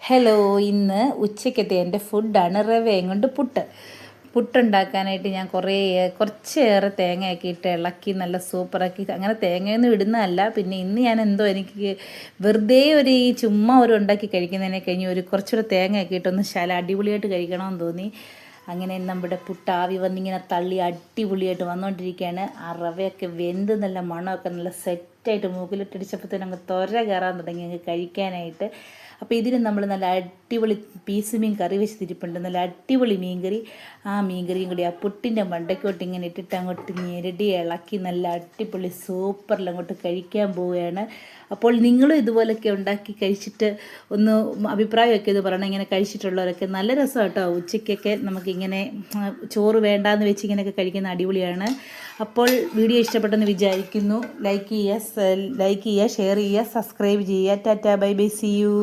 Hello, ഇന്ന് ഉച്ചയ്ക്കത്തെ എൻ്റെ ഫുഡാണ് റവയും കൊണ്ട് പുട്ടുണ്ടാക്കാനായിട്ട് ഞാൻ കുറച്ചേറെ തേങ്ങയൊക്കെ ഇട്ട് ഇളക്കി നല്ല സൂപ്പറാക്കി. അങ്ങനെ തേങ്ങയൊന്നും ഇടുന്നതല്ല. പിന്നെ ഇന്ന് ഞാൻ എനിക്ക് വെറുതെ ചുമ്മാ ഉണ്ടാക്കി കഴിക്കുന്നതിനെ കഴിഞ്ഞ് കുറച്ചുകൂടെ തേങ്ങയൊക്കെ ഇട്ടൊന്ന് അടിപൊളിയായിട്ട് കഴിക്കണമെന്ന് തോന്നി. അങ്ങനെ നമ്മുടെ പുട്ട് ആവി വന്നിങ്ങനെ തള്ളി അടിപൊളിയായിട്ട് വന്നുകൊണ്ടിരിക്കുകയാണ്. ആ റവയൊക്കെ വെന്ത് നല്ല മണമൊക്കെ നല്ല സെറ്റായിട്ട് മൂക്കിലിട്ടടിച്ചപ്പോഴത്തേനും അങ്ങ് കയറാൻ തുടങ്ങി അങ്ങ് കഴിക്കാനായിട്ട്. അപ്പോൾ ഇതിന് നമ്മൾ നല്ല അടിപൊളി പീസ് മീൻ കറി വെച്ചിരിപ്പുണ്ട്. നല്ല അടിപൊളി മീൻകറി. ആ മീൻകറിയും കൂടി ആ പുട്ടിൻ്റെ മണ്ടയ്ക്കോട്ട് ഇങ്ങനെ ഇട്ടിട്ട് അങ്ങോട്ട് ഞെരടി ഇളക്കി നല്ല അടിപൊളി സൂപ്പറിൽ അങ്ങോട്ട് കഴിക്കാൻ പോവുകയാണ്. അപ്പോൾ നിങ്ങളും ഇതുപോലൊക്കെ ഉണ്ടാക്കി കഴിച്ചിട്ട് ഒന്ന് അഭിപ്രായമൊക്കെ ഇത് പറയണം. ഇങ്ങനെ കഴിച്ചിട്ടുള്ളവരൊക്കെ നല്ല രസം കേട്ടോ. ഉച്ചയ്ക്കൊക്കെ നമുക്കിങ്ങനെ ചോറ് വേണ്ടാന്ന് വെച്ച് ഇങ്ങനെയൊക്കെ കഴിക്കുന്ന അടിപൊളിയാണ്. അപ്പോൾ വീഡിയോ ഇഷ്ടപ്പെട്ടെന്ന് വിചാരിക്കുന്നു. ലൈക്ക് ചെയ്യുക, ഷെയർ ചെയ്യുക, സബ്സ്ക്രൈബ് ചെയ്യുക. Tata, bye bye, see U.